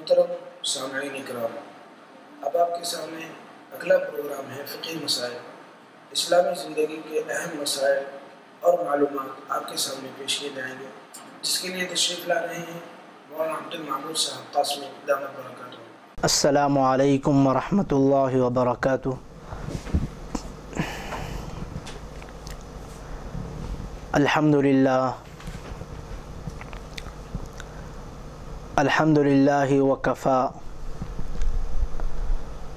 محترم سامعین اکرام، اب آپ کے سامنے اگلا پروگرام ہے فقہی مسائل۔ اسلامی زندگی کے اہم مسائل اور معلومات آپ کے سامنے پیش کیے جائیں گے، جس کے لیے تشریف لا رہے ہیں مولانا عبد المعبود صاحب قاسمی دامت برکاتہ۔ السلام علیکم ورحمۃ اللہ وبرکاتہ۔ الحمد للہ وکفا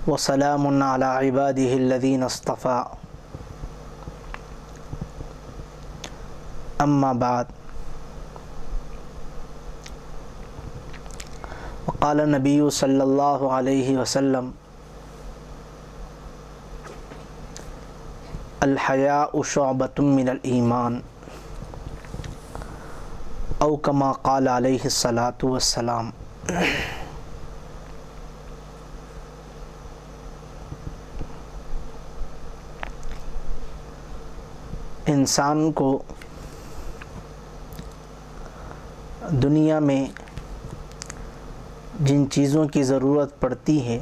وسلام علی عبادہ الذین اصطفیٰ، اما بعد، وقال نبی صلی اللہ علیہ وسلم الحیاء شعبۃ من الایمان، او کما قال علیہ الصلاۃ والسلام۔ انسان کو دنیا میں جن چیزوں کی ضرورت پڑتی ہے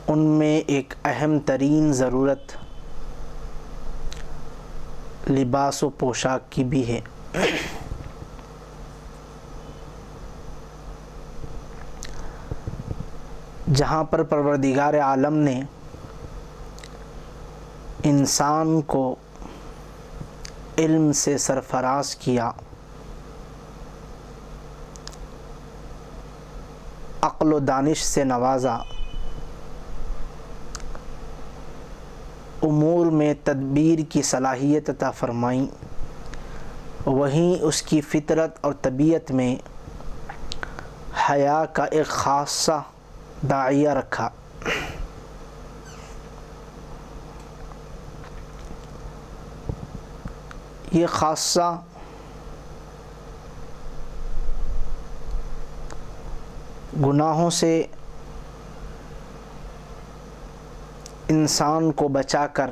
ان میں ایک اہم ترین ضرورت لباس و پوشاک کی بھی ہے۔ جہاں پر پروردگار عالم نے انسان کو علم سے سرفراز کیا، عقل و دانش سے نوازا، امور میں تدبیر کی صلاحیت عطا فرمائی، وہیں اس کی فطرت اور طبیعت میں حیا کا ایک خاصہ داعیہ رکھا۔ یہ خاصہ گناہوں سے انسان کو بچا کر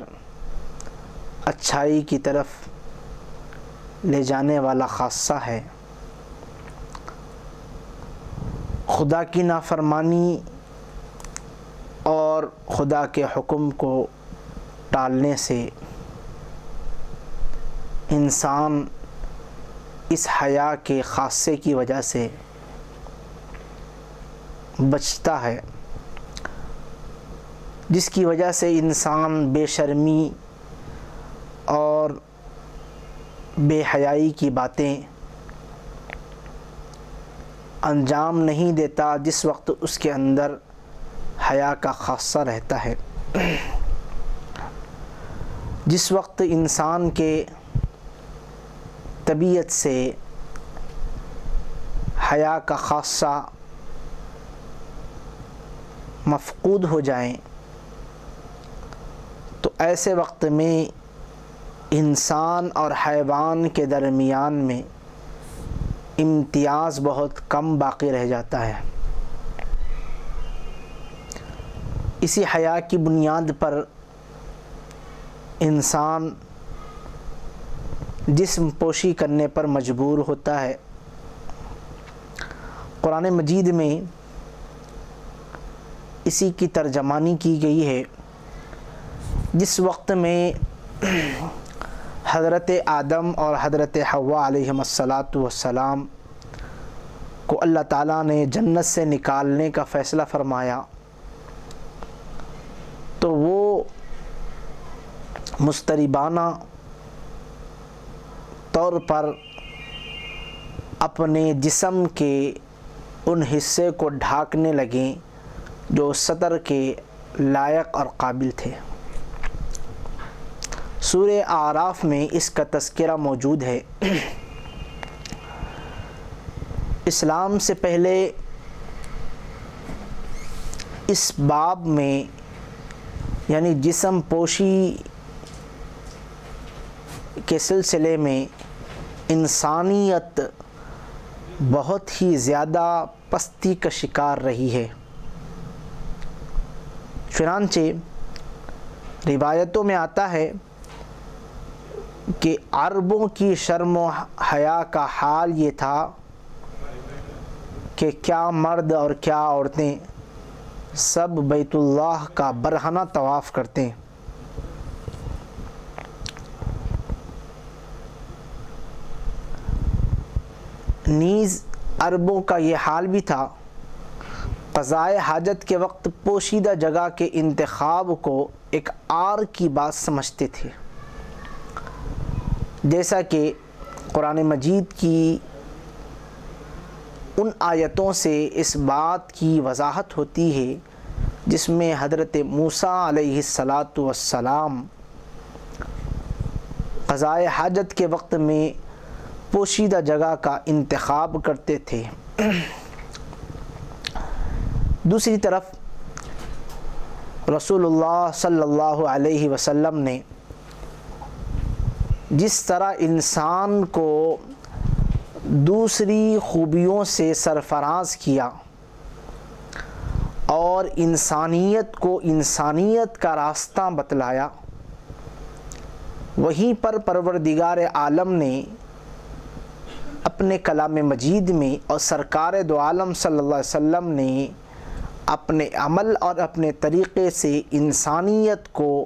اچھائی کی طرف لے جانے والا خاصہ ہے۔ خدا کی نافرمانی اور خدا کے حکم کو ٹالنے سے انسان اس حیا کے خاصے کی وجہ سے بچتا ہے، جس کی وجہ سے انسان بے شرمی اور بے حیائی کی باتیں انجام نہیں دیتا جس وقت اس کے اندر حیا کا خاصہ رہتا ہے۔ جس وقت انسان کے طبیعت سے حیا کا خاصہ مفقود ہو جائیں تو ایسے وقت میں انسان اور حیوان کے درمیان میں امتیاز بہت کم باقی رہ جاتا ہے۔ اسی حیا کی بنیاد پر انسان جسم پوشی کرنے پر مجبور ہوتا ہے۔ قرآن مجید میں اسی کی ترجمانی کی گئی ہے۔ جس وقت میں حضرت آدم اور حضرت حوا علیہم السلام کو اللہ تعالیٰ نے جنت سے نکالنے کا فیصلہ فرمایا تو وہ مضطربانہ طور پر اپنے جسم کے ان حصے کو ڈھانکنے لگیں جو ستر کے لائق اور قابل تھے۔ سورہ اعراف میں اس کا تذکرہ موجود ہے۔ اسلام سے پہلے اس باب میں یعنی جسم پوشی کے سلسلے میں انسانیت بہت ہی زیادہ پستی کا شکار رہی ہے۔ چنانچہ روایتوں میں آتا ہے کہ عربوں کی شرم و حیا کا حال یہ تھا کہ کیا مرد اور کیا عورتیں سب بیت اللہ کا برہنہ طواف کرتے ہیں۔ نیز عربوں کا یہ حال بھی تھا، قضائے حاجت کے وقت پوشیدہ جگہ کے انتخاب کو ایک عار کی بات سمجھتے تھے، جیسا کہ قرآن مجید کی ان آیتوں سے اس بات کی وضاحت ہوتی ہے جس میں حضرت موسیٰ علیہ السلام قضائے حاجت کے وقت میں پوشیدہ جگہ کا انتخاب کرتے تھے۔ دوسری طرف رسول اللہ صلی اللہ علیہ وسلم نے جس طرح انسان کو دوسری خوبیوں سے سرفراز کیا اور انسانیت کو انسانیت کا راستہ بتلایا، وہیں پر پروردگار عالم نے اپنے کلام مجید میں اور سرکار دو عالم صلی اللہ علیہ وسلم نے اپنے عمل اور اپنے طریقے سے انسانیت کو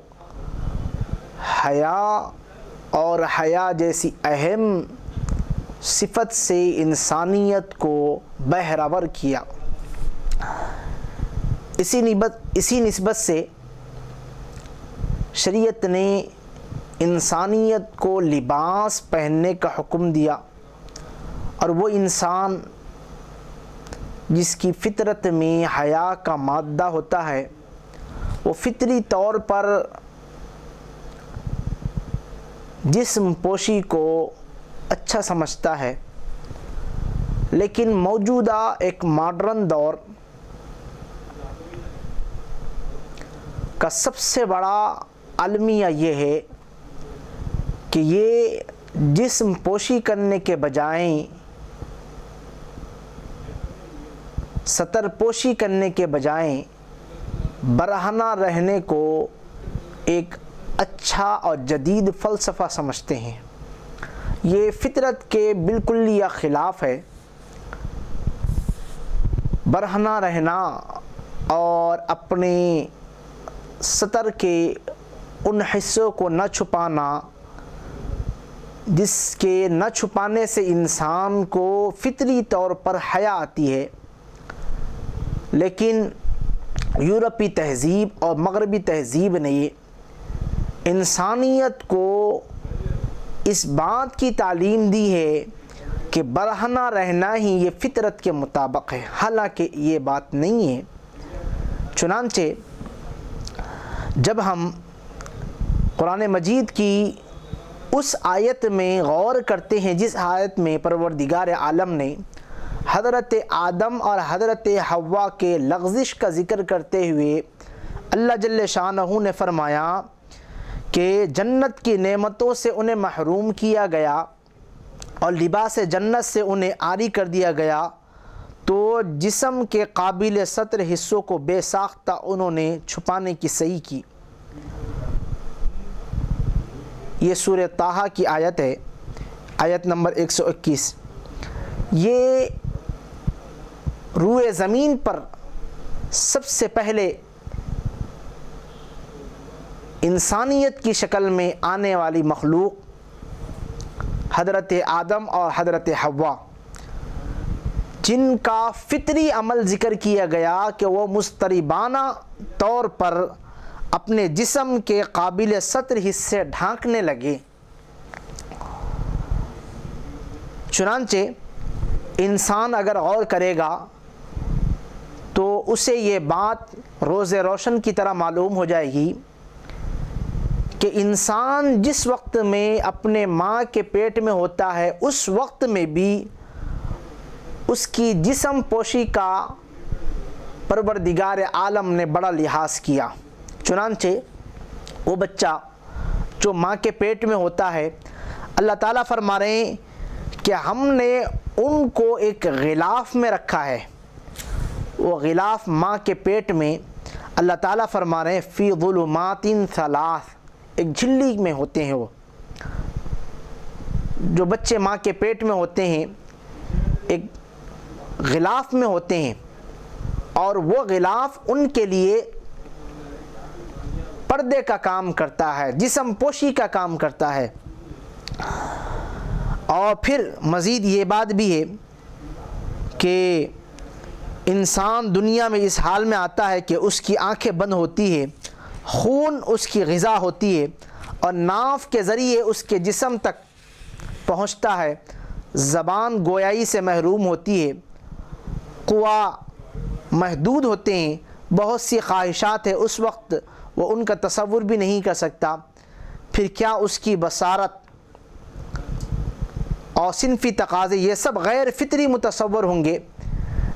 حیا اور حیا جیسی اہم صفت سے انسانیت کو بہرور کیا۔ اسی نسبت سے شریعت نے انسانیت کو لباس پہننے کا حکم دیا، اور وہ انسان جس کی فطرت میں حیا کا مادہ ہوتا ہے وہ فطری طور پر جسم پوشی کو اچھا سمجھتا ہے، لیکن موجودہ ایک ماڈرن دور کا سب سے بڑا المیہ یہ ہے کہ یہ جسم پوشی کرنے کے بجائے ستر پوشی کرنے کے بجائے برہنہ رہنے کو ایک اچھا اور جدید فلسفہ سمجھتے ہیں۔ یہ فطرت کے بالکل یا خلاف ہے۔ برہنہ رہنا اور اپنے ستر کے ان حصوں کو نہ چھپانا جس کے نہ چھپانے سے انسان کو فطری طور پر حیا آتی ہے، لیکن یورپی تہذیب اور مغربی تہذیب نے انسانیت کو اس بات کی تعلیم دی ہے کہ برہنہ رہنا ہی یہ فطرت کے مطابق ہے، حالانکہ یہ بات نہیں ہے۔ چنانچہ جب ہم قرآن مجید کی اس آیت میں غور کرتے ہیں جس آیت میں پروردگار عالم نے حضرت آدم اور حضرت حوا کے لغزش کا ذکر کرتے ہوئے اللہ جل شانہ نے فرمایا کہ جنت کی نعمتوں سے انہیں محروم کیا گیا اور لباس جنت سے انہیں عاری کر دیا گیا، تو جسم کے قابل ستر حصوں کو بے ساختہ انہوں نے چھپانے کی صحیح کی۔ یہ سورہ طٰہٰ کی آیت ہے، آیت نمبر 121۔ یہ روئے زمین پر سب سے پہلے انسانیت کی شکل میں آنے والی مخلوق حضرت آدم اور حضرت حوا، جن کا فطری عمل ذکر کیا گیا کہ وہ مضطربانہ طور پر اپنے جسم کے قابل ستر حصے ڈھانکنے لگے۔ چنانچہ انسان اگر غور کرے گا تو اسے یہ بات روز روشن کی طرح معلوم ہو جائے گی کہ انسان جس وقت میں اپنے ماں کے پیٹ میں ہوتا ہے اس وقت میں بھی اس کی جسم پوشی کا پروردگار عالم نے بڑا لحاظ کیا۔ چنانچہ وہ بچہ جو ماں کے پیٹ میں ہوتا ہے، اللہ تعالیٰ فرما رہے ہیں کہ ہم نے ان کو ایک غلاف میں رکھا ہے۔ وہ غلاف ماں کے پیٹ میں اللہ تعالیٰ فرما رہے ہیں فی ظلمات ثلاث، ایک جھلی میں ہوتے ہیں۔ وہ جو بچے ماں کے پیٹ میں ہوتے ہیں ایک غلاف میں ہوتے ہیں اور وہ غلاف ان کے لیے پردے کا کام کرتا ہے، جسم پوشی کا کام کرتا ہے۔ اور پھر مزید یہ بات بھی ہے کہ انسان دنیا میں اس حال میں آتا ہے کہ اس کی آنکھیں بند ہوتی ہے، خون اس کی غذا ہوتی ہے اور ناف کے ذریعے اس کے جسم تک پہنچتا ہے، زبان گویائی سے محروم ہوتی ہے، قوا محدود ہوتے ہیں، بہت سی خواہشات ہیں، اس وقت وہ ان کا تصور بھی نہیں کر سکتا، پھر کیا اس کی بصارت اور صنفی تقاضے یہ سب غیر فطری متصور ہوں گے۔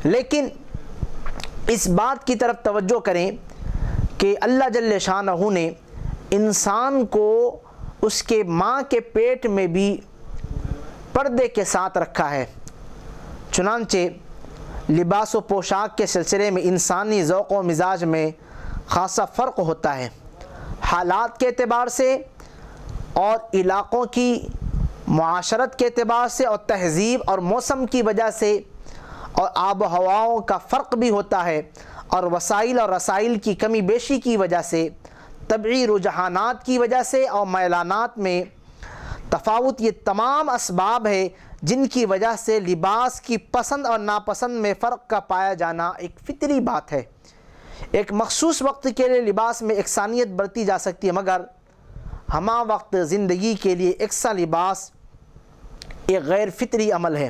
لیکن اس بات کی طرف توجہ کریں کہ اللہ جل شانہ نے انسان کو اس کے ماں کے پیٹ میں بھی پردے کے ساتھ رکھا ہے۔ چنانچہ لباس و پوشاک کے سلسلے میں انسانی ذوق و مزاج میں خاصا فرق ہوتا ہے، حالات کے اعتبار سے اور علاقوں کی معاشرت کے اعتبار سے اور تہذیب اور موسم کی وجہ سے اور آب و ہواؤں کا فرق بھی ہوتا ہے، اور وسائل اور رسائل کی کمی بیشی کی وجہ سے، طبعی رجحانات کی وجہ سے اور میلانات میں تفاوت، یہ تمام اسباب ہے جن کی وجہ سے لباس کی پسند اور ناپسند میں فرق کا پایا جانا ایک فطری بات ہے۔ ایک مخصوص وقت کے لیے لباس میں یکسانیت برتی جا سکتی ہے، مگر ہمہ وقت زندگی کے لیے یکساں لباس ایک غیر فطری عمل ہے۔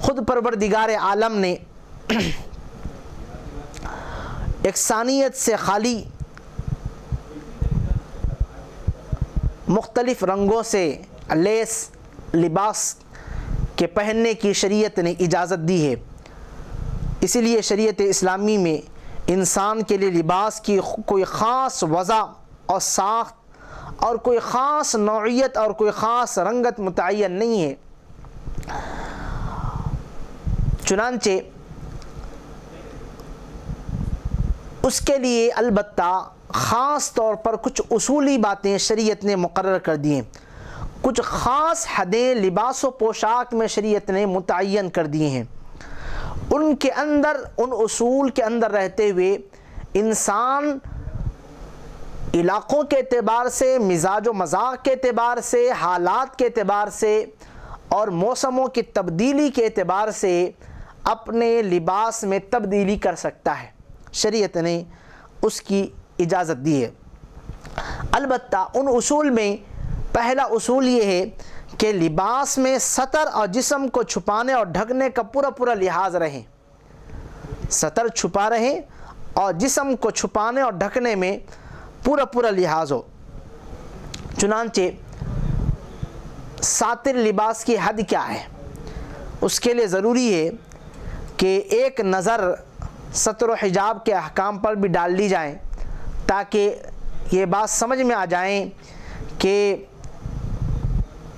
خود پروردگار عالم نے یکسانیت سے خالی مختلف رنگوں سے لیس لباس کے پہننے کی شریعت نے اجازت دی ہے، اسی لیے شریعت اسلامی میں انسان کے لیے لباس کی کوئی خاص وضع اور ساخت اور کوئی خاص نوعیت اور کوئی خاص رنگت متعین نہیں ہے۔ چنانچہ اس کے لیے البتہ خاص طور پر کچھ اصولی باتیں شریعت نے مقرر کر دی ہیں، کچھ خاص حدیں لباس و پوشاک میں شریعت نے متعین کر دی ہیں۔ ان کے اندر، ان اصول کے اندر رہتے ہوئے انسان علاقوں کے اعتبار سے، مزاج و مذاق کے اعتبار سے، حالات کے اعتبار سے اور موسموں کی تبدیلی کے اعتبار سے اپنے لباس میں تبدیلی کر سکتا ہے، شریعت نے اس کی اجازت دی ہے۔ البتہ ان اصول میں پہلا اصول یہ ہے کہ لباس میں ستر اور جسم کو چھپانے اور ڈھکنے کا پورا لحاظ رہے، ستر چھپا رہے اور جسم کو چھپانے اور ڈھکنے میں پورا لحاظ ہو۔ چنانچہ ساتر لباس کی حد کیا ہے؟ اس کے لیے ضروری ہے کہ ایک نظر ستر و حجاب کے احکام پر بھی ڈال لی جائیں، تاکہ یہ بات سمجھ میں آ جائیں کہ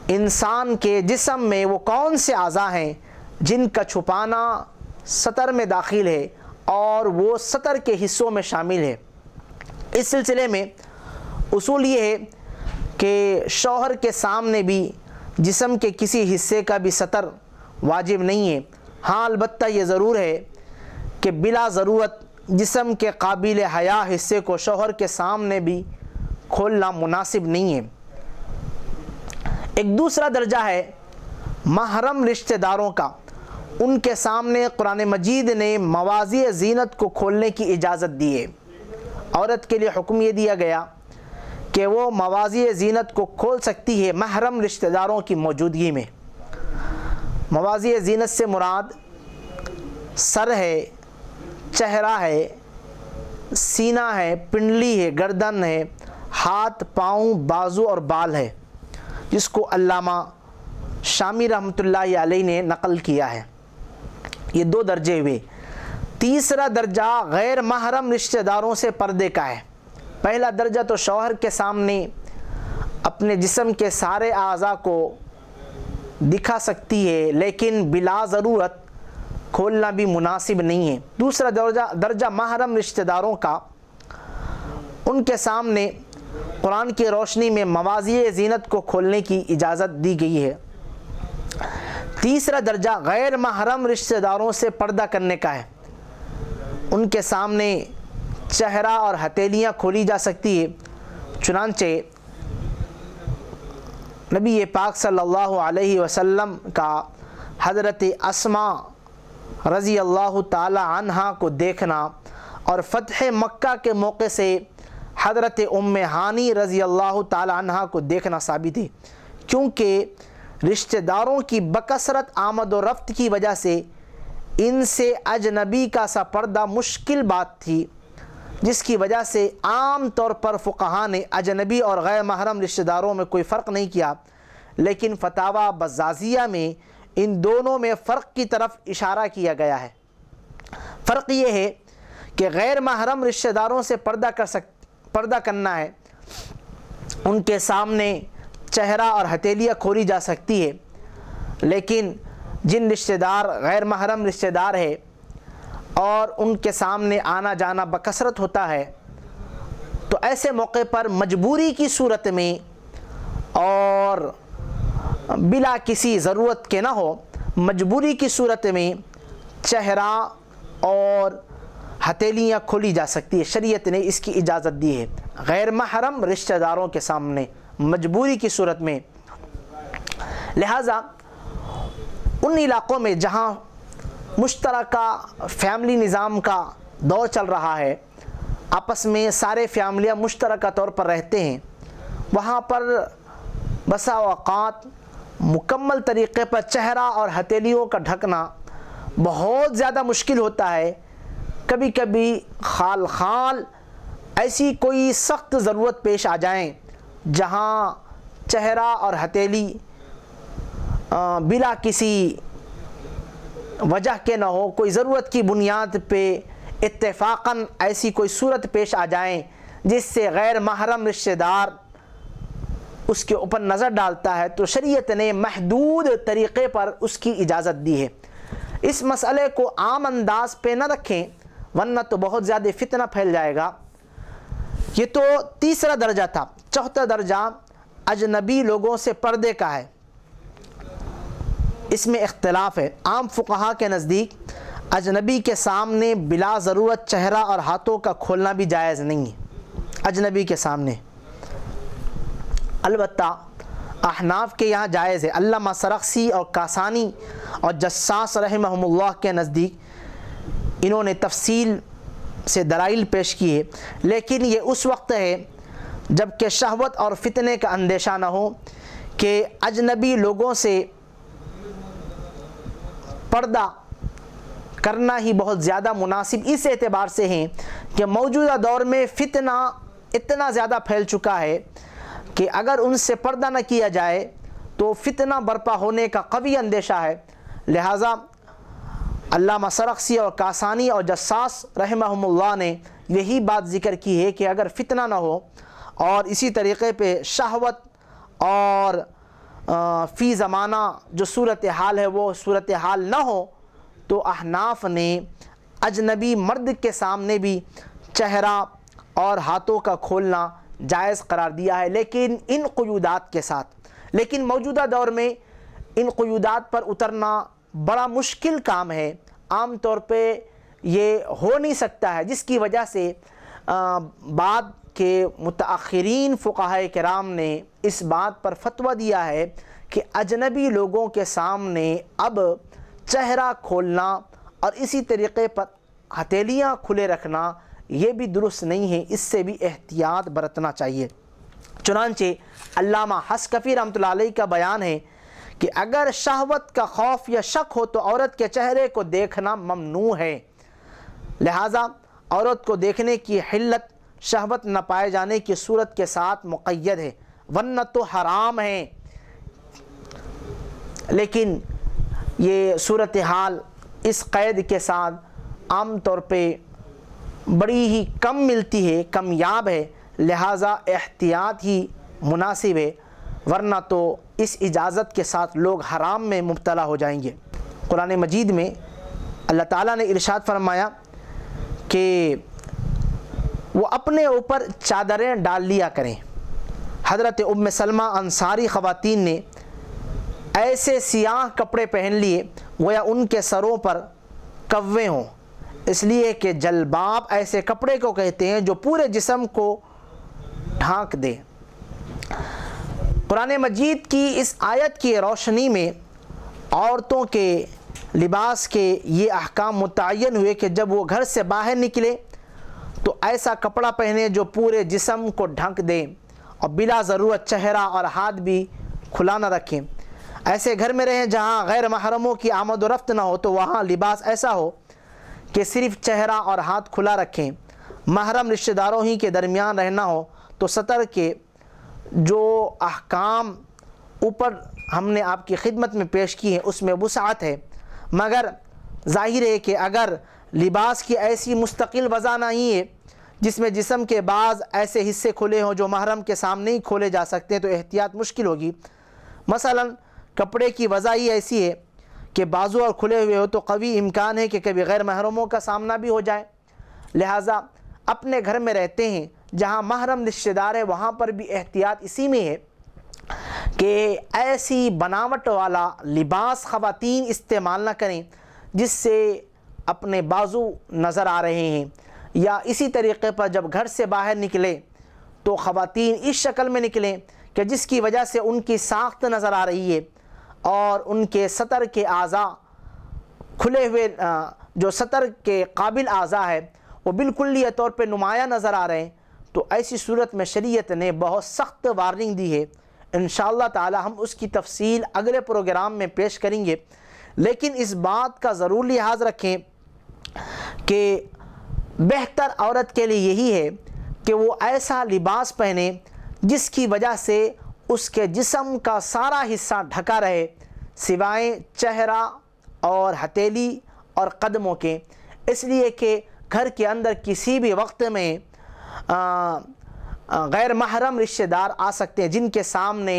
انسان کے جسم میں وہ کون سے اعضاء ہیں جن کا چھپانا ستر میں داخل ہے اور وہ ستر کے حصوں میں شامل ہے۔ اس سلسلے میں اصول یہ ہے کہ شوہر کے سامنے بھی جسم کے کسی حصے کا بھی ستر واجب نہیں ہے۔ ہاں البتہ یہ ضرور ہے کہ بلا ضرورت جسم کے قابل حیا حصے کو شوہر کے سامنے بھی کھولنا مناسب نہیں ہے۔ ایک دوسرا درجہ ہے محرم رشتہ داروں کا، ان کے سامنے قرآن مجید نے مواضع زینت کو کھولنے کی اجازت دی ہے۔ عورت کے لیے حکم یہ دیا گیا کہ وہ مواضع زینت کو کھول سکتی ہے محرم رشتہ داروں کی موجودگی میں۔ مواضع زینت سے مراد سر ہے، چہرہ ہے، سینہ ہے، پنڈلی ہے، گردن ہے، ہاتھ، پاؤں، بازو اور بال ہے، جس کو علامہ شامی رحمۃ اللہ علیہ نے نقل کیا ہے۔ یہ دو درجے ہوئے۔ تیسرا درجہ غیر محرم رشتہ داروں سے پردے کا ہے۔ پہلا درجہ تو شوہر کے سامنے اپنے جسم کے سارے اعضاء کو دکھا سکتی ہے، لیکن بلا ضرورت کھولنا بھی مناسب نہیں ہے۔ دوسرا درجہ محرم رشتہ داروں کا، ان کے سامنے قرآن کی روشنی میں مواضع زینت کو کھولنے کی اجازت دی گئی ہے۔ تیسرا درجہ غیر محرم رشتہ داروں سے پردہ کرنے کا ہے۔ ان کے سامنے چہرہ اور ہتھیلیاں کھولی جا سکتی ہے۔ چنانچہ نبی پاک صلی اللہ علیہ وسلم کا حضرت اسماء رضی اللہ تعالی عنہا کو دیکھنا اور فتح مکہ کے موقع سے حضرت ام ہانی رضی اللہ تعالی عنہا کو دیکھنا ثابت ہے، کیونکہ رشتہ داروں کی بکثرت آمد و رفت کی وجہ سے ان سے اجنبی کا سا پردہ مشکل بات تھی، جس کی وجہ سے عام طور پر فقہاء نے اجنبی اور غیر محرم رشتہ داروں میں کوئی فرق نہیں کیا، لیکن فتاوی بزازیہ میں ان دونوں میں فرق کی طرف اشارہ کیا گیا ہے۔ فرق یہ ہے کہ غیر محرم رشتہ داروں سے پردہ کرنا ہے، ان کے سامنے چہرہ اور ہتھیلیاں کھولی جا سکتی ہے، لیکن جن رشتہ دار غیر محرم رشتہ دار ہے اور ان کے سامنے آنا جانا بکثرت ہوتا ہے، تو ایسے موقع پر مجبوری کی صورت میں اور بلا کسی ضرورت کے نہ ہو، مجبوری کی صورت میں چہرہ اور ہتھیلیاں کھولی جا سکتی ہے۔ شریعت نے اس کی اجازت دی ہے غیر محرم رشتہ داروں کے سامنے مجبوری کی صورت میں۔ لہٰذا ان علاقوں میں جہاں مشترکہ فیملی نظام کا دور چل رہا ہے، آپس میں سارے فیملیاں مشترکہ طور پر رہتے ہیں، وہاں پر بسا اوقات مکمل طریقے پر چہرہ اور ہتھیلیوں کا ڈھکنا بہت زیادہ مشکل ہوتا ہے۔ کبھی کبھی خال ایسی کوئی سخت ضرورت پیش آ جائیں جہاں چہرہ اور ہتھیلی بلا کسی وجہ کے نہ ہو، کوئی ضرورت کی بنیاد پہ اتفاقاً ایسی کوئی صورت پیش آ جائیں جس سے غیر محرم رشتہ دار اس کے اوپر نظر ڈالتا ہے، تو شریعت نے محدود طریقے پر اس کی اجازت دی ہے۔ اس مسئلے کو عام انداز پہ نہ رکھیں، ورنہ تو بہت زیادہ فتنہ پھیل جائے گا۔ یہ تو تیسرا درجہ تھا۔ چوتھا درجہ اجنبی لوگوں سے پردے کا ہے۔ اس میں اختلاف ہے۔ عام فقہاء کے نزدیک اجنبی کے سامنے بلا ضرورت چہرہ اور ہاتھوں کا کھولنا بھی جائز نہیں ہے اجنبی کے سامنے، البتہ احناف کے یہاں جائز ہے۔ علامہ سرخسی اور کاسانی اور جساس رحمہم اللہ کے نزدیک انہوں نے تفصیل سے دلائل پیش کی ہے، لیکن یہ اس وقت ہے جب کہ شہوت اور فتنے کا اندیشہ نہ ہو کہ اجنبی لوگوں سے پردہ کرنا ہی بہت زیادہ مناسب اس اعتبار سے ہیں کہ موجودہ دور میں فتنہ اتنا زیادہ پھیل چکا ہے کہ اگر ان سے پردہ نہ کیا جائے تو فتنہ برپا ہونے کا قوی اندیشہ ہے۔ لہٰذا علامہ سرخسی اور کاسانی اور جساس رحمہم اللہ نے یہی بات ذکر کی ہے کہ اگر فتنہ نہ ہو اور اسی طریقے پہ شہوت اور فی زمانہ جو صورتحال ہے وہ صورتحال نہ ہو، تو احناف نے اجنبی مرد کے سامنے بھی چہرہ اور ہاتھوں کا کھولنا جائز قرار دیا ہے، لیکن ان قیودات کے ساتھ۔ لیکن موجودہ دور میں ان قیودات پر اترنا بڑا مشکل کام ہے، عام طور پہ یہ ہو نہیں سکتا ہے، جس کی وجہ سے بعد کے متأخرین فقہاء کرام نے اس بات پر فتویٰ دیا ہے کہ اجنبی لوگوں کے سامنے اب چہرہ کھولنا اور اسی طریقے پر ہتھیلیاں کھلے رکھنا یہ بھی درست نہیں ہے، اس سے بھی احتیاط برتنا چاہیے۔ چنانچہ علامہ حسکفی رحمۃ اللہ علیہ کا بیان ہے کہ اگر شہوت کا خوف یا شک ہو تو عورت کے چہرے کو دیکھنا ممنوع ہے، لہٰذا عورت کو دیکھنے کی حلت شہوت نہ پائے جانے کی صورت کے ساتھ مقید ہے، ورنہ تو حرام ہے۔ لیکن یہ صورتحال اس قید کے ساتھ عام طور پہ بڑی ہی کم ملتی ہے، کمیاب ہے، لہٰذا احتیاط ہی مناسب ہے، ورنہ تو اس اجازت کے ساتھ لوگ حرام میں مبتلا ہو جائیں گے۔ قرآن مجید میں اللہ تعالیٰ نے ارشاد فرمایا کہ وہ اپنے اوپر چادریں ڈال لیا کریں۔ حضرت ام سلمہ انصاری خواتین نے ایسے سیاہ کپڑے پہن لیے گویا ان کے سروں پر کوے ہوں، اس لیے کہ جلباب ایسے کپڑے کو کہتے ہیں جو پورے جسم کو ڈھانک دے۔ قرآن مجید کی اس آیت کی روشنی میں عورتوں کے لباس کے یہ احکام متعین ہوئے کہ جب وہ گھر سے باہر نکلے تو ایسا کپڑا پہنے جو پورے جسم کو ڈھانک دے اور بلا ضرورت چہرہ اور ہاتھ بھی کھلا نہ رکھیں۔ ایسے گھر میں رہیں جہاں غیر محرموں کی آمد و رفت نہ ہو، تو وہاں لباس ایسا ہو کہ صرف چہرہ اور ہاتھ کھلا رکھیں۔ محرم رشتہ داروں ہی کے درمیان رہنا ہو تو ستر کے جو احکام اوپر ہم نے آپ کی خدمت میں پیش کی ہیں اس میں وسعت ہے، مگر ظاہر ہے کہ اگر لباس کی ایسی مستقل وضع نہیں ہے جس میں جسم کے بعض ایسے حصے کھلے ہوں جو محرم کے سامنے ہی کھولے جا سکتے ہیں تو احتیاط مشکل ہوگی۔ مثلا کپڑے کی وضع ہی ایسی ہے کہ بازو اور کھلے ہوئے ہو تو قوی امکان ہے کہ کبھی غیر محرموں کا سامنا بھی ہو جائے، لہٰذا اپنے گھر میں رہتے ہیں جہاں محرم رشتہ دار ہے وہاں پر بھی احتیاط اسی میں ہے کہ ایسی بناوٹ والا لباس خواتین استعمال نہ کریں جس سے اپنے بازو نظر آ رہے ہیں، یا اسی طریقے پر جب گھر سے باہر نکلے تو خواتین اس شکل میں نکلیں کہ جس کی وجہ سے ان کی ساخت نظر آ رہی ہے اور ان کے سطر کے اعضاء کھلے ہوئے جو سطر کے قابل اعضاء ہے وہ بالکلیہ طور پہ نمایاں نظر آ رہے ہیں، تو ایسی صورت میں شریعت نے بہت سخت وارننگ دی ہے۔ انشاءاللہ تعالی ہم اس کی تفصیل اگلے پروگرام میں پیش کریں گے، لیکن اس بات کا ضرور لحاظ رکھیں کہ بہتر عورت کے لیے یہی ہے کہ وہ ایسا لباس پہنے جس کی وجہ سے اس کے جسم کا سارا حصہ ڈھکا رہے سوائے چہرہ اور ہتھیلی اور قدموں کے، اس لیے کہ گھر کے اندر کسی بھی وقت میں غیر محرم رشتہ دار آ سکتے ہیں جن کے سامنے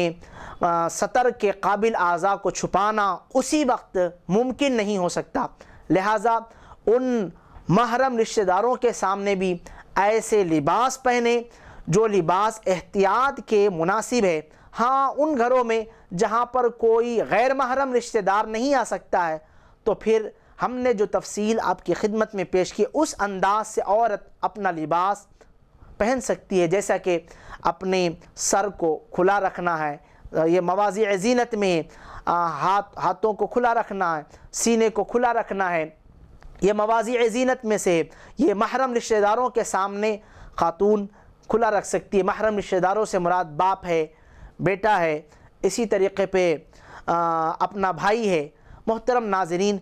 سطر کے قابل اعضاء کو چھپانا اسی وقت ممکن نہیں ہو سکتا، لہٰذا ان محرم رشتہ داروں کے سامنے بھی ایسے لباس پہنے جو لباس احتیاط کے مناسب ہے۔ ہاں ان گھروں میں جہاں پر کوئی غیر محرم رشتہ دار نہیں آ سکتا ہے تو پھر ہم نے جو تفصیل آپ کی خدمت میں پیش کی اس انداز سے عورت اپنا لباس پہن سکتی ہے، جیسا کہ اپنے سر کو کھلا رکھنا ہے، یہ مواضع زینت میں ہاتھوں کو کھلا رکھنا ہے، سینے کو کھلا رکھنا ہے، یہ مواضع زینت میں سے یہ محرم رشتہ داروں کے سامنے خاتون کھلا رکھ سکتی ہے۔ محرم رشتہ داروں سے مراد باپ ہے، بیٹا ہے، اسی طریقے پہ اپنا بھائی ہے۔ محترم ناظرین،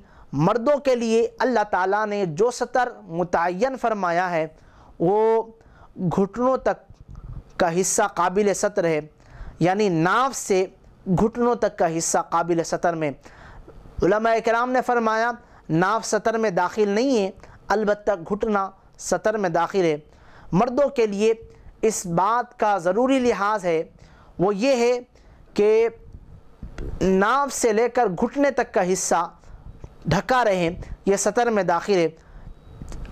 مردوں کے لیے اللہ تعالیٰ نے جو سطر متعین فرمایا ہے وہ گھٹنوں تک کا حصہ قابل سطر ہے، یعنی ناف سے گھٹنوں تک کا حصہ قابل سطر میں۔ علماء کرام نے فرمایا ناف سطر میں داخل نہیں ہے، البتہ گھٹنا سطر میں داخل ہے۔ مردوں کے لیے اس بات کا ضروری لحاظ ہے وہ یہ ہے کہ ناف سے لے کر گھٹنے تک کا حصہ ڈھکا رہیں، یہ سطر میں داخل ہے۔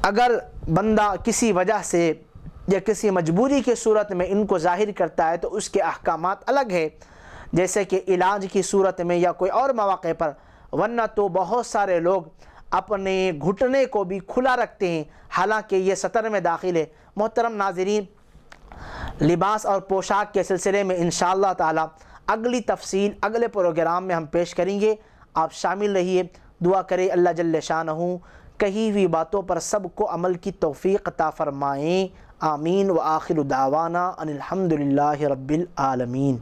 اگر بندہ کسی وجہ سے یا کسی مجبوری کی صورت میں ان کو ظاہر کرتا ہے تو اس کے احکامات الگ ہے، جیسے کہ علاج کی صورت میں یا کوئی اور مواقع پر، ورنہ تو بہت سارے لوگ اپنے گھٹنے کو بھی کھلا رکھتے ہیں حالانکہ یہ سطر میں داخل ہے۔ محترم ناظرین، لباس اور پوشاک کے سلسلے میں انشاءاللہ تعالی اگلی تفصیل اگلے پروگرام میں ہم پیش کریں گے، آپ شامل رہیے۔ دعا کرے اللہ جل شانہ کہی ہوئی باتوں پر سب کو عمل کی توفیق عطا فرمائیں، آمین۔ وآخر دعوانا ان الحمدللہ رب العالمین۔